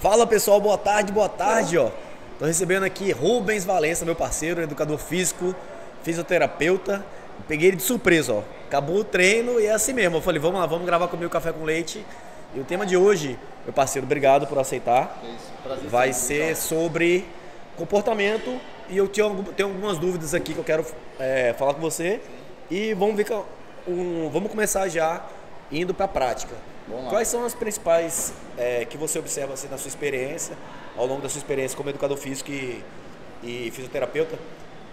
Fala pessoal, boa tarde, ó. Tô recebendo aqui Rubens Valença, meu parceiro, educador físico, fisioterapeuta. Peguei ele de surpresa, ó. Acabou o treino e é assim mesmo. Eu falei, vamos lá, vamos gravar comigo Café com Leite. E o tema de hoje, meu parceiro, obrigado por aceitar. Vai ser sobre comportamento e eu tenho algumas dúvidas aqui que eu quero falar com você. E vamos ver vamos começar já indo para a prática. Quais são as principais que você observa assim, na sua experiência, ao longo da sua experiência como educador físico e fisioterapeuta,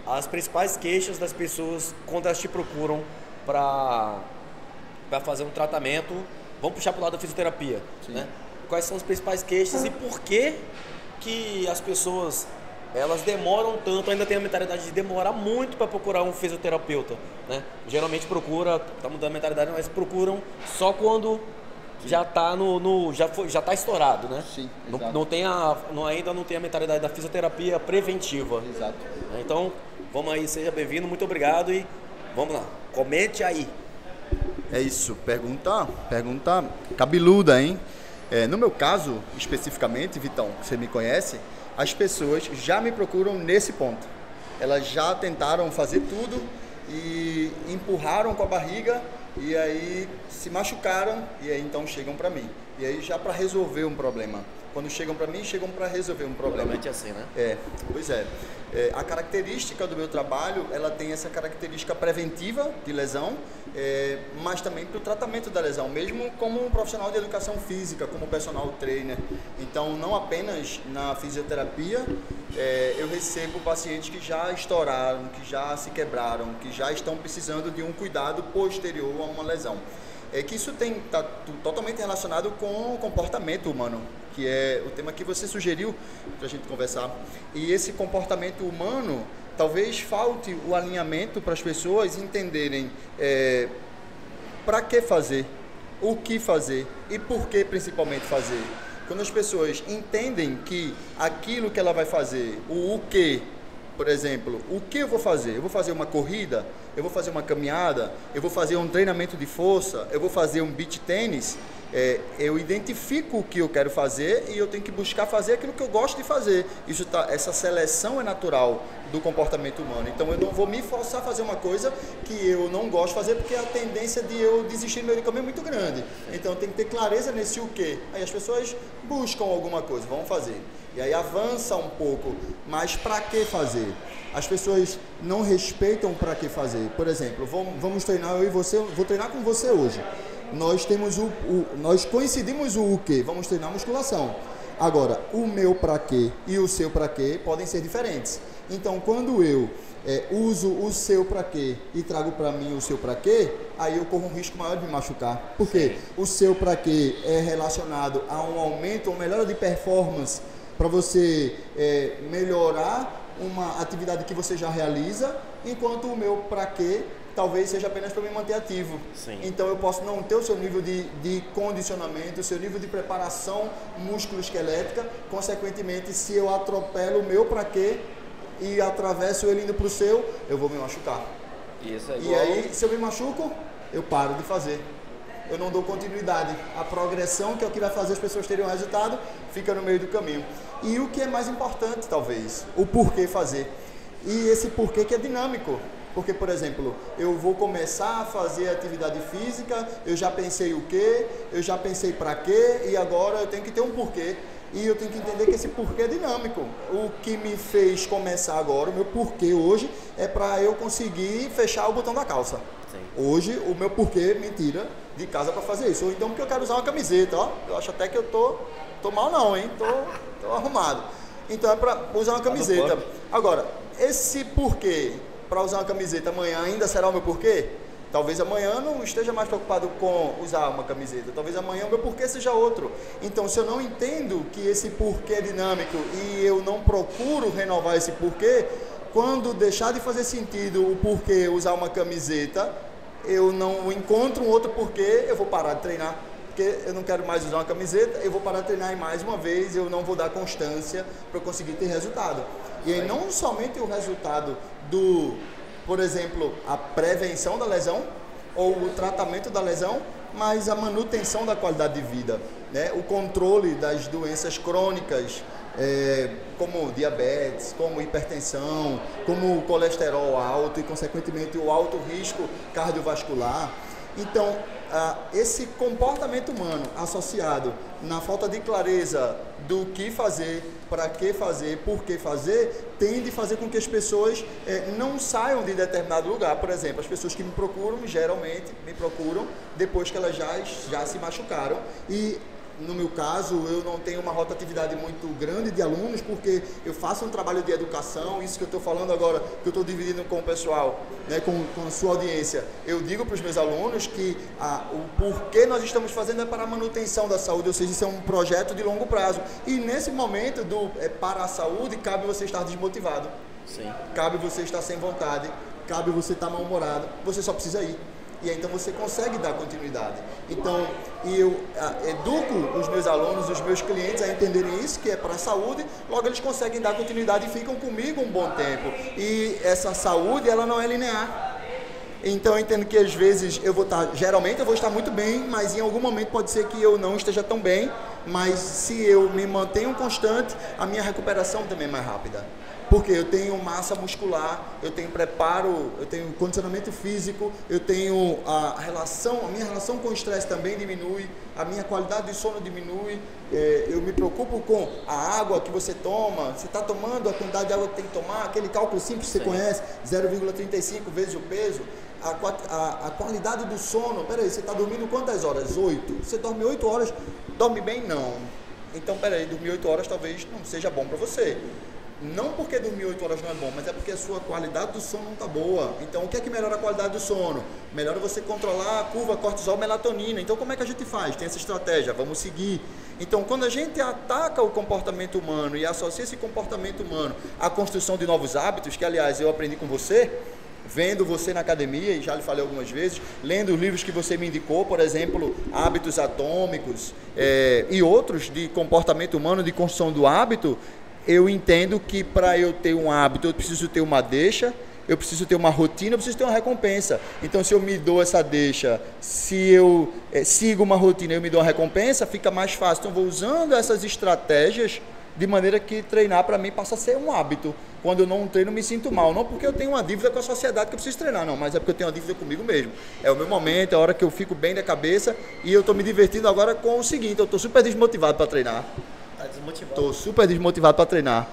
as principais queixas das pessoas quando elas te procuram para fazer um tratamento? Vamos puxar para o lado da fisioterapia, né? Quais são as principais queixas e por que as pessoas elas demoram tanto, ainda tem a mentalidade de demorar muito para procurar um fisioterapeuta, né? Geralmente tá mudando a mentalidade, mas procuram só quando já está já tá estourado, né? Sim, ainda não tem a mentalidade da fisioterapia preventiva. Exato. Então, vamos aí, seja bem-vindo, muito obrigado e vamos lá, comente aí. É isso, pergunta cabeluda, hein? No meu caso, especificamente, Vitão, que você me conhece, as pessoas já me procuram nesse ponto. Elas já tentaram fazer tudo e empurraram com a barriga e aí se machucaram e aí então chegam para mim. E aí já para resolver um problema. Quando chegam para mim, chegam para resolver um problema. Realmente é assim, né? Pois é. A característica do meu trabalho, ela tem essa característica preventiva de lesão, mas também para o tratamento da lesão, mesmo como um profissional de educação física, como personal trainer. Então, não apenas na fisioterapia, eu recebo pacientes que já estouraram, que já se quebraram, que já estão precisando de um cuidado posterior a uma lesão. Que isso está totalmente relacionado com o comportamento humano, que é o tema que você sugeriu para a gente conversar. E esse comportamento humano, talvez falte o alinhamento para as pessoas entenderem para que fazer, o que fazer e por que principalmente fazer. Quando as pessoas entendem que aquilo que ela vai fazer, o que, por exemplo, o que eu vou fazer? Eu vou fazer uma corrida? Eu vou fazer uma caminhada? Eu vou fazer um treinamento de força? Eu vou fazer um beach tênis? Eu identifico o que eu quero fazer e eu tenho que buscar fazer aquilo que eu gosto de fazer. Essa seleção é natural do comportamento humano. Então eu não vou me forçar a fazer uma coisa que eu não gosto de fazer, porque a tendência de eu desistir no meio do caminho é muito grande. Então tem que ter clareza nesse o quê. Aí as pessoas buscam alguma coisa, vão fazer. E aí avança um pouco, mas para que fazer? As pessoas não respeitam para que fazer. Por exemplo, vamos treinar, eu e você, vou treinar com você hoje. Nós temos nós coincidimos o quê? Vamos treinar musculação. Agora, o meu para quê e o seu para quê podem ser diferentes. Então, quando eu uso o seu para quê e trago para mim o seu para quê, aí eu corro um risco maior de me machucar. Por quê? O seu para quê é relacionado a um aumento ou melhora de performance para você melhorar uma atividade que você já realiza, enquanto o meu para quê talvez seja apenas para me manter ativo. Sim. Então eu posso não ter o seu nível de condicionamento, o seu nível de preparação músculo-esquelética, consequentemente, se eu atropelo o meu para quê e atravesso ele indo para o seu, eu vou me machucar. Isso é igual... E aí, se eu me machuco, eu paro de fazer. Eu não dou continuidade. A progressão, que é o que vai fazer as pessoas terem um resultado, fica no meio do caminho. E o que é mais importante, talvez, o porquê fazer. E esse porquê que é dinâmico. Porque, por exemplo, eu vou começar a fazer atividade física, eu já pensei o quê, eu já pensei para quê, e agora eu tenho que ter um porquê. E eu tenho que entender que esse porquê é dinâmico. O que me fez começar agora, o meu porquê hoje, é para eu conseguir fechar o botão da calça. Sim. Hoje, o meu porquê me tira de casa para fazer isso. Ou então porque eu quero usar uma camiseta, ó. Eu acho até que eu tô mal não, hein? Tô arrumado. Então é para usar uma camiseta. Agora, esse porquê para usar uma camiseta amanhã ainda será o meu porquê? Talvez amanhã eu não esteja mais preocupado com usar uma camiseta. Talvez amanhã o meu porquê seja outro. Então, se eu não entendo que esse porquê é dinâmico e eu não procuro renovar esse porquê, quando deixar de fazer sentido o porquê usar uma camiseta, eu não encontro um outro porquê, eu vou parar de treinar. Porque eu não quero mais usar uma camiseta, eu vou parar de treinar e mais uma vez eu não vou dar constância para conseguir ter resultado. E aí não somente o resultado por exemplo, a prevenção da lesão ou o tratamento da lesão, mas a manutenção da qualidade de vida, né? O controle das doenças crônicas, como diabetes, como hipertensão, como colesterol alto e, consequentemente, o alto risco cardiovascular. Então, esse comportamento humano associado na falta de clareza do que fazer, para que fazer, por que fazer, tende a fazer com que as pessoas não saiam de determinado lugar. Por exemplo, as pessoas que me procuram, geralmente me procuram depois que elas já se machucaram. E no meu caso, eu não tenho uma rotatividade muito grande de alunos, porque eu faço um trabalho de educação, isso que eu estou falando agora, que eu estou dividindo com o pessoal, né, com a sua audiência. Eu digo para os meus alunos que o porquê nós estamos fazendo é para a manutenção da saúde, ou seja, isso é um projeto de longo prazo. E nesse momento para a saúde, cabe você estar desmotivado. Sim. Cabe você estar sem vontade, cabe você estar mal-humorado, você só precisa ir. E aí, então você consegue dar continuidade. Então, eu educo os meus alunos, os meus clientes a entenderem isso, que é para a saúde, logo eles conseguem dar continuidade e ficam comigo um bom tempo. E essa saúde, ela não é linear. Então eu entendo que às vezes geralmente eu vou estar muito bem, mas em algum momento pode ser que eu não esteja tão bem, mas se eu me mantenho constante, a minha recuperação também é mais rápida. Porque eu tenho massa muscular, eu tenho preparo, eu tenho condicionamento físico, eu tenho a minha relação com o estresse também diminui, a minha qualidade de sono diminui, eu me preocupo com a água que você toma, você está tomando a quantidade de água que tem que tomar, aquele cálculo simples que você conhece, 0,35 vezes o peso, a qualidade do sono, peraí, você está dormindo quantas horas? 8. Você dorme 8 horas, dorme bem? Não. Então, peraí, dormir 8 horas talvez não seja bom para você. Não porque dormir 8 horas não é bom, mas é porque a sua qualidade do sono não está boa. Então, o que é que melhora a qualidade do sono? Melhora você controlar a curva cortisol-melatonina. Então, como é que a gente faz? Tem essa estratégia, vamos seguir. Então, quando a gente ataca o comportamento humano e associa esse comportamento humano à construção de novos hábitos, que, aliás, eu aprendi com você, vendo você na academia, e já lhe falei algumas vezes, lendo os livros que você me indicou, por exemplo, Hábitos Atômicos, e outros de comportamento humano, de construção do hábito, eu entendo que para eu ter um hábito, eu preciso ter uma deixa, eu preciso ter uma rotina, eu preciso ter uma recompensa. Então, se eu me dou essa deixa, se eu sigo uma rotina e eu me dou uma recompensa, fica mais fácil. Então, vou usando essas estratégias de maneira que treinar para mim passa a ser um hábito. Quando eu não treino, eu me sinto mal. Não porque eu tenho uma dívida com a sociedade que eu preciso treinar, não, mas é porque eu tenho uma dívida comigo mesmo. É o meu momento, é a hora que eu fico bem da cabeça e eu estou me divertindo agora com o seguinte, eu estou super desmotivado para treinar. Tá desmotivado. Estou super desmotivado para treinar.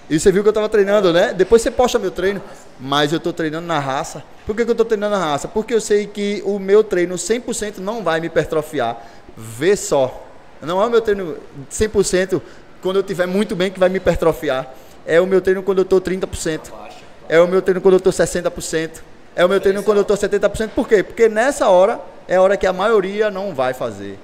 E você viu que eu estava treinando, né? Depois você posta meu treino, mas eu estou treinando na raça. Por que eu estou treinando na raça? Porque eu sei que o meu treino 100% não vai me hipertrofiar. Vê só. Não é o meu treino 100% quando eu estiver muito bem que vai me hipertrofiar. É o meu treino quando eu estou 30%. É o meu treino quando eu estou 60%. É o meu treino quando eu estou 70%. Por quê? Porque nessa hora é a hora que a maioria não vai fazer.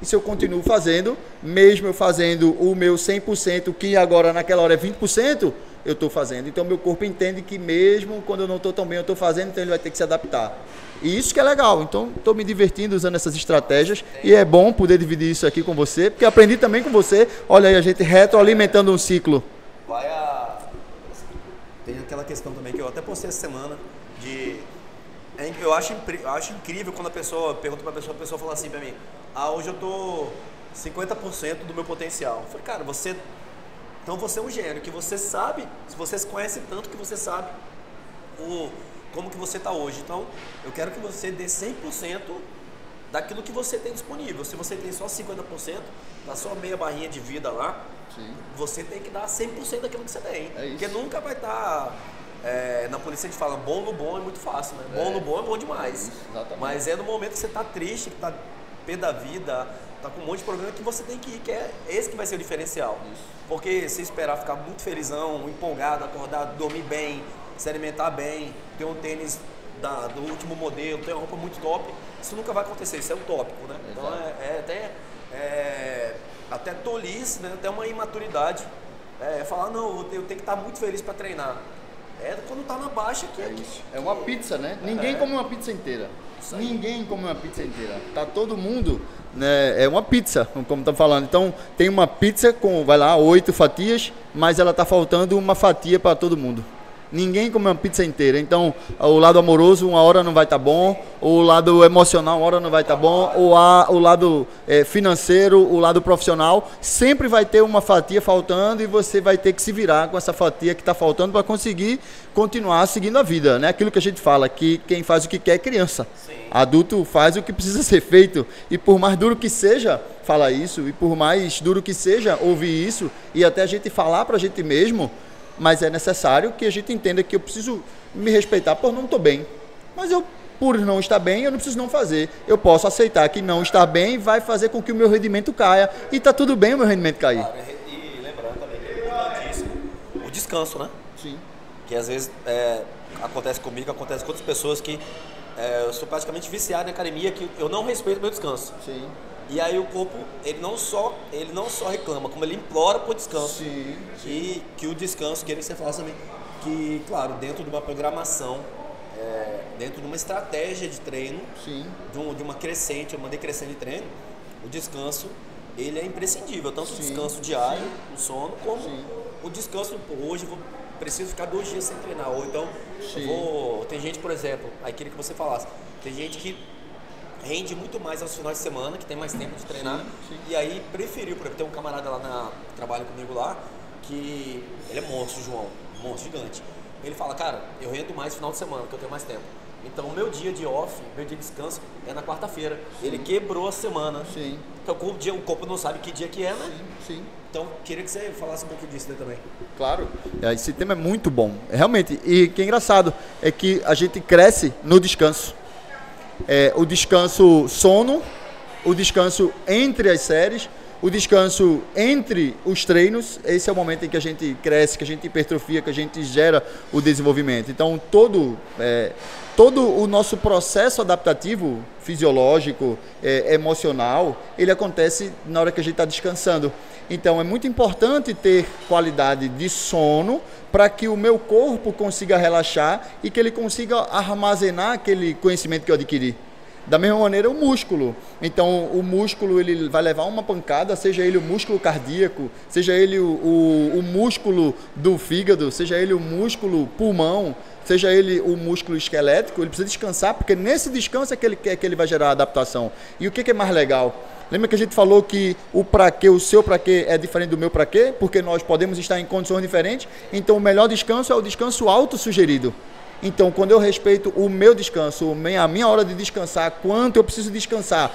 E se eu continuo fazendo, mesmo eu fazendo o meu 100%, que agora naquela hora é 20%, eu estou fazendo. Então meu corpo entende que mesmo quando eu não estou tão bem, eu estou fazendo, então ele vai ter que se adaptar. E isso que é legal. Então estou me divertindo usando essas estratégias e é bom poder dividir isso aqui com você, porque aprendi também com você. Olha aí, a gente retroalimentando um ciclo. Tem aquela questão também que eu até postei essa semana de... Eu acho incrível quando a pessoa pergunta para a pessoa fala assim para mim: hoje eu tô 50% do meu potencial. Eu falei, cara, então você é um gênio, que você sabe, se você se conhece tanto que você sabe como que você está hoje. Então, eu quero que você dê 100% daquilo que você tem disponível. Se você tem só 50%, tá só meia barrinha de vida lá, sim, você tem que dar 100% daquilo que você tem. Porque nunca vai estar... na polícia a gente fala, bom no bom é muito fácil, né? Bom no bom é bom demais. Mas é no momento que você tá triste, que tá pé da vida, tá com um monte de problema, que você tem que ir, que é esse que vai ser o diferencial. Isso. Porque se esperar ficar muito felizão, empolgado, acordar, dormir bem, se alimentar bem, ter um tênis do último modelo, ter uma roupa muito top, isso nunca vai acontecer, isso é utópico, né? Então até tolice, né? Até uma imaturidade. Falar, não, eu tenho que estar muito feliz para treinar. Quando tá na baixa que isso. É uma pizza, né? Ninguém come uma pizza inteira. Ninguém come uma pizza inteira. Tá todo mundo, né? É uma pizza, como estamos falando. Então, tem uma pizza com, vai lá, 8 fatias, mas ela tá faltando uma fatia para todo mundo. Ninguém come uma pizza inteira. Então, o lado amoroso, uma hora não vai estar bom. O lado emocional, uma hora não vai estar bom. O lado financeiro, o lado profissional. Sempre vai ter uma fatia faltando e você vai ter que se virar com essa fatia que está faltando para conseguir continuar seguindo a vida, né? Aquilo que a gente fala, que quem faz o que quer é criança. Sim. Adulto faz o que precisa ser feito. E por mais duro que seja falar isso, e por mais duro que seja ouvir isso, e até a gente falar para a gente mesmo, mas é necessário que a gente entenda que eu preciso me respeitar por não estou bem. Mas eu, por não estar bem, eu não preciso não fazer. Eu posso aceitar que não estar bem vai fazer com que o meu rendimento caia. E está tudo bem o meu rendimento cair. Claro, e lembrando também que é importantíssimo o descanso, né? Sim. Que às vezes acontece comigo, acontece com outras pessoas que eu sou praticamente viciado em academia, que eu não respeito o meu descanso. Sim. E aí o corpo, ele não só reclama, como ele implora por descanso. Sim. Que o descanso, queria que você falasse também, que, claro, dentro de uma programação, dentro de uma estratégia de treino, sim, de uma decrescente de treino, o descanso, ele é imprescindível. Tanto o descanso diário, o sono, como o descanso, hoje eu preciso ficar 2 dias sem treinar. Ou então, tem gente, por exemplo, aí queria que você falasse, tem gente que rende muito mais aos finais de semana, que tem mais tempo de treinar, e aí preferiu, por exemplo, tem um camarada lá que trabalha comigo lá, que ele é monstro, João, monstro gigante. Ele fala, cara, eu rendo mais no final de semana, porque eu tenho mais tempo. Então, o meu dia de off, meu dia de descanso é na quarta-feira. Ele quebrou a semana. Sim. Então, o corpo não sabe que dia que é, né? Sim. Então, queria que você falasse um pouco disso também. Claro. Esse tema é muito bom, realmente. E o que é engraçado é que a gente cresce no descanso. O descanso sono, o descanso entre as séries, o descanso entre os treinos. Esse é o momento em que a gente cresce, que a gente hipertrofia, que a gente gera o desenvolvimento. Então, todo o nosso processo adaptativo, fisiológico, emocional, ele acontece na hora que a gente está descansando. Então, é muito importante ter qualidade de sono para que o meu corpo consiga relaxar e que ele consiga armazenar aquele conhecimento que eu adquiri. Da mesma maneira, o músculo. Então, o músculo ele vai levar uma pancada, seja ele o músculo cardíaco, seja ele o músculo do fígado, seja ele o músculo pulmão, seja ele o músculo esquelético, ele precisa descansar, porque nesse descanso é que ele vai gerar adaptação. E o que é mais legal? Lembra que a gente falou que o seu pra quê é diferente do meu pra quê? Porque nós podemos estar em condições diferentes. Então, o melhor descanso é o descanso autossugerido. Então, quando eu respeito o meu descanso, a minha hora de descansar, quanto eu preciso descansar,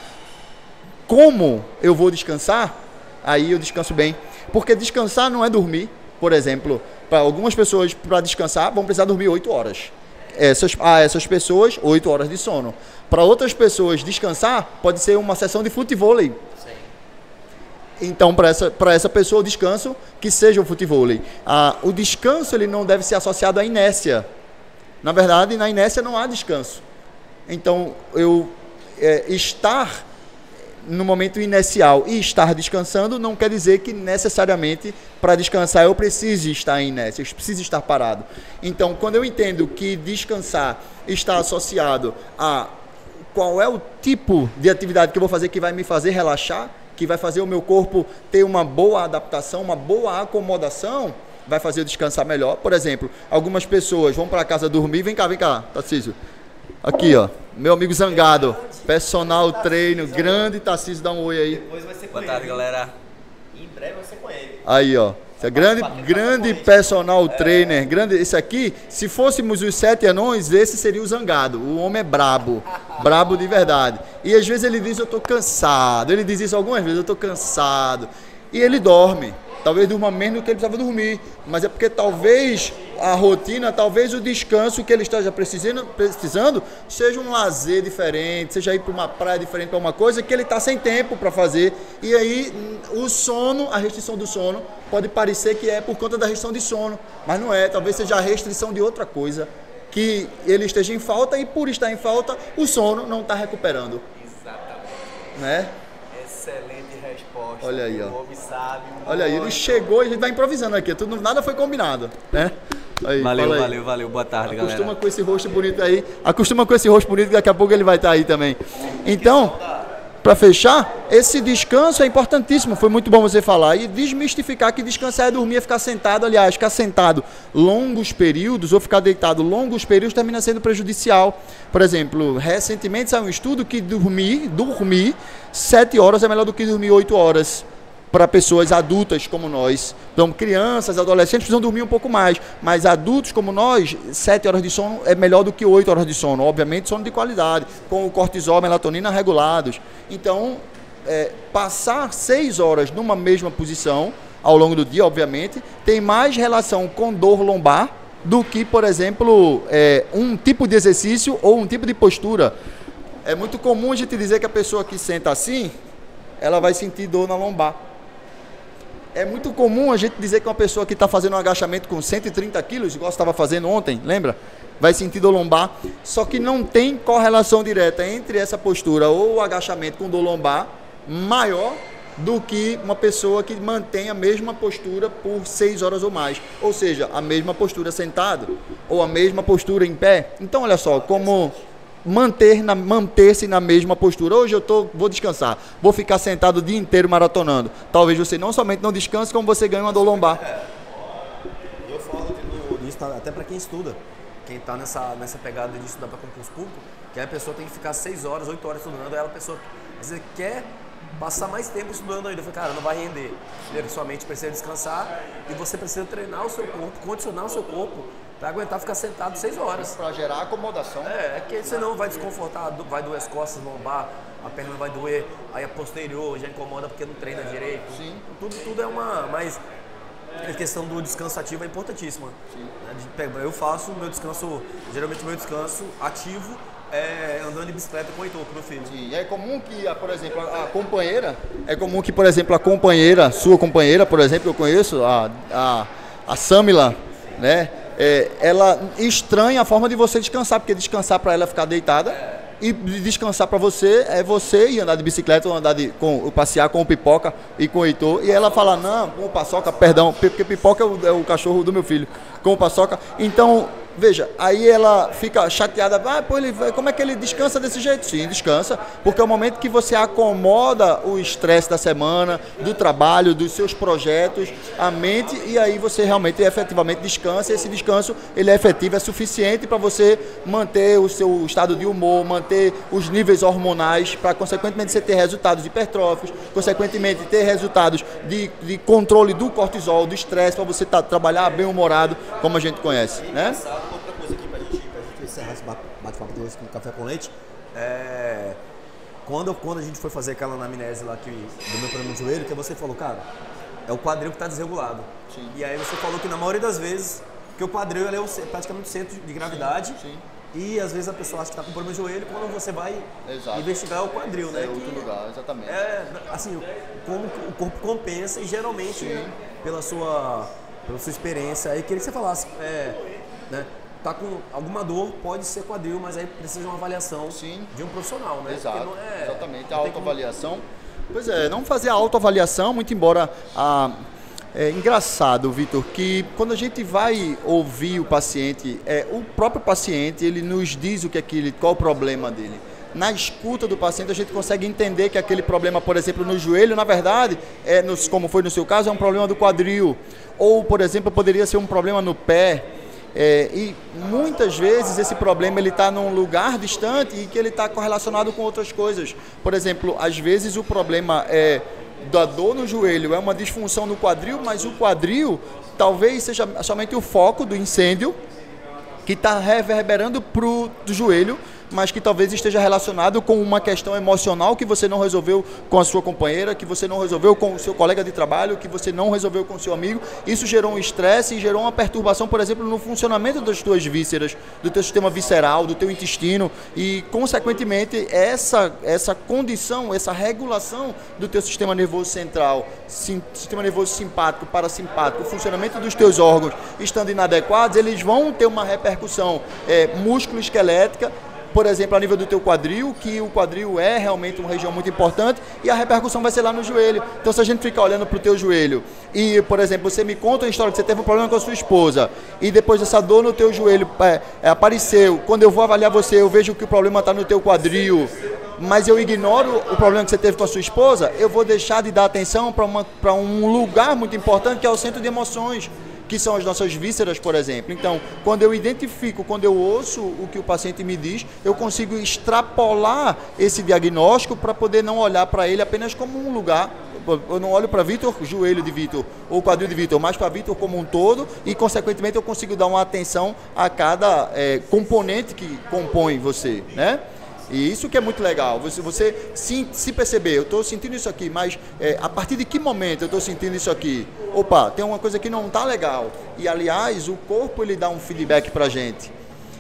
como eu vou descansar, aí eu descanso bem. Porque descansar não é dormir. Por exemplo, para algumas pessoas, para descansar, vão precisar dormir 8 horas. Essas pessoas, 8 horas de sono. Para outras pessoas, descansar pode ser uma sessão de futevôlei. Então, para essa pessoa, o descanso que seja o futevôlei. O descanso ele não deve ser associado à inércia. Na verdade, na inércia não há descanso. Então, estar no momento inercial e estar descansando não quer dizer que necessariamente para descansar eu preciso estar em inércia, eu preciso estar parado. Então, quando eu entendo que descansar está associado a qual é o tipo de atividade que eu vou fazer que vai me fazer relaxar, que vai fazer o meu corpo ter uma boa adaptação, uma boa acomodação, vai fazer eu descansar melhor. Por exemplo, algumas pessoas vão para casa dormir, vem cá, Tarcísio. Aqui, ó, meu amigo Zangado, personal treino, grande Tarcísio, dá um oi aí. Depois vai ser com Boa tarde, galera. Em breve vai ser com ele. Aí, ó. Esse é grande personal trainer. Esse aqui, se fôssemos os 7 anões, esse seria o Zangado. O homem é brabo. Brabo de verdade. E às vezes ele diz, eu tô cansado. Ele diz isso algumas vezes, eu tô cansado. E ele dorme. Talvez durma menos do que ele precisava dormir. Mas é porque talvez a rotina, talvez o descanso que ele esteja precisando seja um lazer diferente, seja ir para uma praia diferente, para uma coisa que ele está sem tempo para fazer. E aí o sono, a restrição do sono, pode parecer que é por conta da restrição de sono. Mas não é, talvez seja a restrição de outra coisa que ele esteja em falta e por estar em falta, o sono não está recuperando. Exatamente. Né? Excelente resposta. Olha aí, ó. O homem sabe. Olha aí, ele chegou e a gente vai improvisando aqui. Nada foi combinado, né? Aí, valeu. Boa tarde, galera. Acostuma com esse rosto bonito aí. Acostuma com esse rosto bonito que daqui a pouco ele vai estar aí também. Então, para fechar, esse descanso é importantíssimo, foi muito bom você falar, e desmistificar que descansar é dormir, é ficar sentado, aliás, ficar sentado longos períodos ou ficar deitado longos períodos termina sendo prejudicial. Por exemplo, recentemente saiu um estudo que dormir 7 horas é melhor do que dormir 8 horas para pessoas adultas como nós. Então, crianças, adolescentes precisam dormir um pouco mais, mas adultos como nós, 7 horas de sono é melhor do que 8 horas de sono. Obviamente, sono de qualidade, com o cortisol, a melatonina regulados. Então, passar 6 horas numa mesma posição, ao longo do dia, obviamente, tem mais relação com dor lombar do que, por exemplo, um tipo de exercício ou um tipo de postura. É muito comum a gente dizer que a pessoa que senta assim, ela vai sentir dor na lombar. É muito comum a gente dizer que uma pessoa que está fazendo um agachamento com 130 quilos, igual você estava fazendo ontem, lembra? Vai sentir dor lombar. Só que não tem correlação direta entre essa postura ou o agachamento com dor lombar maior do que uma pessoa que mantém a mesma postura por 6 horas ou mais. Ou seja, a mesma postura sentado ou a mesma postura em pé. Então, olha só, como manter-se na mesma postura. Hoje vou descansar, vou ficar sentado o dia inteiro maratonando. Talvez você não somente não descanse, como você ganha uma dor lombar. Eu falo disso até para quem estuda, quem está nessa pegada de estudar para concurso público, que a pessoa tem que ficar 6 horas, 8 horas estudando, aí a pessoa às vezes quer passar mais tempo estudando ainda. Eu falei, cara, não vai render. Primeiro, sua mente precisa descansar e você precisa treinar o seu corpo, condicionar o seu corpo para aguentar ficar sentado 6 horas. Para gerar acomodação. Que senão vai desconfortar, vai doer as costas, lombar, a perna vai doer, aí a posterior já incomoda porque não treina direito. Sim. Tudo é mas a questão do descanso ativo é importantíssima. Sim. Eu faço geralmente o meu descanso ativo andando de bicicleta com o Heitor, com o meu filho. Sim. É comum que, por exemplo, a companheira, sua companheira, por exemplo, eu conheço, a Samila, né? Ela estranha a forma de você descansar, porque descansar para ela é ficar deitada e descansar para você é você ir andar de bicicleta ou passear com o Pipoca e com o Heitor. E ela fala, não, com o Paçoca, perdão, porque Pipoca é o cachorro do meu filho, com o Paçoca. Então, veja, aí ela fica chateada, como é que ele descansa desse jeito? Sim, descansa, porque é o momento que você acomoda o estresse da semana, do trabalho, dos seus projetos, a mente, e aí você realmente efetivamente descansa, e esse descanso ele é efetivo, é suficiente para você manter o seu estado de humor, manter os níveis hormonais, para consequentemente você ter resultados hipertróficos, consequentemente ter resultados de controle do cortisol, do estresse, para você trabalhar bem-humorado, como a gente conhece, né? Outra coisa aqui pra gente encerrar esse bate-papo de hoje com café com leite, quando a gente foi fazer aquela anamnese lá do meu problema de joelho, que você falou, cara, é o quadril que está desregulado. Sim. E aí você falou que na maioria das vezes, que o quadril ele é praticamente o centro de gravidade. Sim. E às vezes a pessoa acha que está com problema de joelho, quando você vai investigar o quadril, né? É outro lugar, exatamente. Assim, como o corpo compensa e geralmente, pela sua experiência, aí queria que você falasse, né? Tá com alguma dor, pode ser quadril, mas aí precisa de uma avaliação de um profissional, né? Exato, exatamente, a autoavaliação. Pois é, não fazer a autoavaliação, muito embora é engraçado, Vitor, que quando a gente vai ouvir o paciente, o próprio paciente, ele nos diz qual o problema dele. Na escuta do paciente, a gente consegue entender que aquele problema, por exemplo, no joelho, na verdade, como foi no seu caso, é um problema do quadril. Ou, por exemplo, poderia ser um problema no pé. E muitas vezes esse problema está num lugar distante e que ele está correlacionado com outras coisas. Por exemplo, às vezes o problema da dor no joelho é uma disfunção no quadril, mas o quadril talvez seja somente o foco do incêndio que está reverberando para o joelho, mas que talvez esteja relacionado com uma questão emocional que você não resolveu com a sua companheira, que você não resolveu com o seu colega de trabalho, que você não resolveu com o seu amigo. Isso gerou um estresse e gerou uma perturbação, por exemplo, no funcionamento das tuas vísceras, do teu sistema visceral, do teu intestino e, consequentemente, essa condição, essa regulação do teu sistema nervoso central, sistema nervoso simpático, parasimpático, o funcionamento dos teus órgãos estando inadequados, eles vão ter uma repercussão músculo-esquelética, por exemplo, a nível do teu quadril, que o quadril é realmente uma região muito importante, e a repercussão vai ser lá no joelho. Então, se a gente ficar olhando para o teu joelho e, por exemplo, você me conta uma história que você teve um problema com a sua esposa e depois essa dor no teu joelho apareceu, quando eu vou avaliar você, eu vejo que o problema está no teu quadril. mas eu ignoro o problema que você teve com a sua esposa, eu vou deixar de dar atenção para um lugar muito importante que é o centro de emoções, que são as nossas vísceras, por exemplo. Então, quando eu identifico, quando eu ouço o que o paciente me diz, eu consigo extrapolar esse diagnóstico para poder não olhar para ele apenas como um lugar. Eu não olho para Vitor, joelho de Vitor ou quadril de Vitor, mas para Vitor como um todo e, consequentemente, eu consigo dar uma atenção a cada componente que compõe você, né? E isso que é muito legal, você se perceber, eu estou sentindo isso aqui, mas a partir de que momento eu estou sentindo isso aqui? Opa, tem uma coisa que não está legal. E, aliás, o corpo ele dá um feedback para a gente.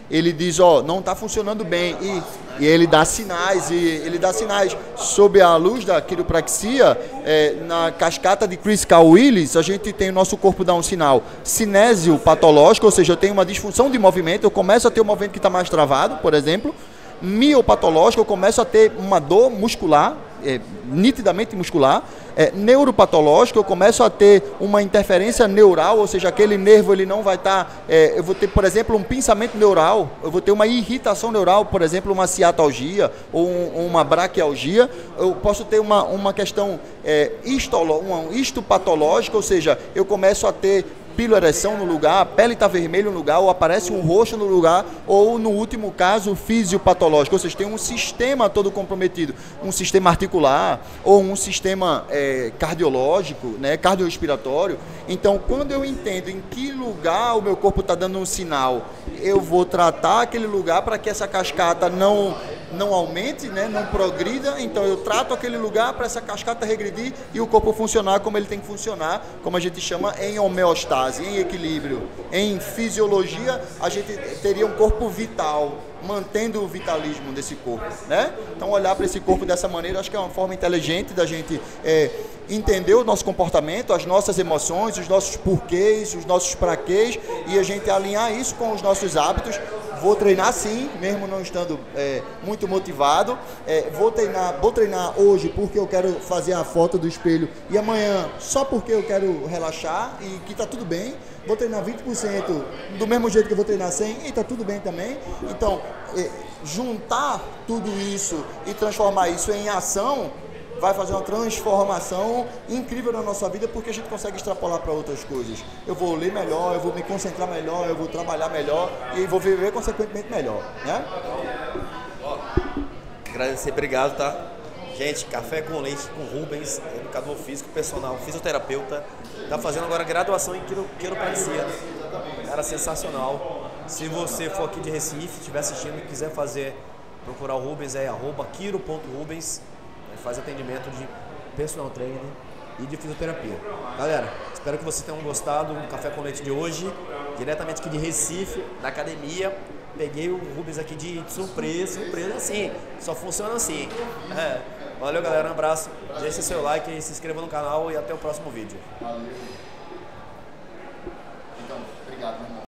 Ele diz, ó, não está funcionando bem, e ele dá sinais, sob a luz da quiropraxia, na cascata de Chris Carl Willis, a gente tem o nosso corpo dá um sinal cinésio patológico, ou seja, eu tenho uma disfunção de movimento, eu começo a ter um movimento que está mais travado, por exemplo. Miopatológico, eu começo a ter uma dor muscular, nitidamente muscular. Neuropatológico, eu começo a ter uma interferência neural, ou seja, aquele nervo ele não vai estar... eu vou ter, por exemplo, um pinçamento neural, eu vou ter uma irritação neural, por exemplo, uma ciatalgia ou uma braquialgia. Eu posso ter uma questão histopatológica, ou seja, eu começo a ter piloereção no lugar, a pele está vermelha no lugar, ou aparece um roxo no lugar, ou no último caso, fisiopatológico, ou seja, tem um sistema todo comprometido, um sistema articular, ou um sistema cardiológico, né, cardiorrespiratório. Então, quando eu entendo em que lugar o meu corpo está dando um sinal, eu vou tratar aquele lugar para que essa cascata não aumente, né, não progrida. Então eu trato aquele lugar para essa cascata regredir e o corpo funcionar como ele tem que funcionar, como a gente chama em homeostase, em equilíbrio. Em fisiologia, a gente teria um corpo vital, mantendo o vitalismo desse corpo, né? Então olhar para esse corpo dessa maneira, acho que é uma forma inteligente da gente entender o nosso comportamento, as nossas emoções, os nossos porquês, os nossos praquês, e a gente alinhar isso com os nossos hábitos. Vou treinar sim, mesmo não estando muito motivado. Vou treinar hoje porque eu quero fazer a foto do espelho e amanhã só porque eu quero relaxar e que está tudo bem. Vou treinar 20% do mesmo jeito que eu vou treinar 100% e está tudo bem também. Então, juntar tudo isso e transformar isso em ação vai fazer uma transformação incrível na nossa vida, porque a gente consegue extrapolar para outras coisas. Eu vou ler melhor, eu vou me concentrar melhor, eu vou trabalhar melhor e vou viver consequentemente melhor, né? Agradecer, obrigado, tá? Gente, Café com Leite com Rubens, educador físico, personal, fisioterapeuta, tá fazendo agora graduação em quiropraxia. Cara, sensacional. Se você for aqui de Recife, estiver assistindo e quiser procurar o Rubens, @quiro.rubens. Faz atendimento de personal trainer e de fisioterapia. Galera, espero que vocês tenham gostado do Café com Leite de hoje, diretamente aqui de Recife, da academia. Peguei o Rubens aqui de surpresa assim, só funciona assim. Valeu, galera, um abraço, deixe seu like, se inscreva no canal e até o próximo vídeo. Valeu. Então, obrigado, meu irmão.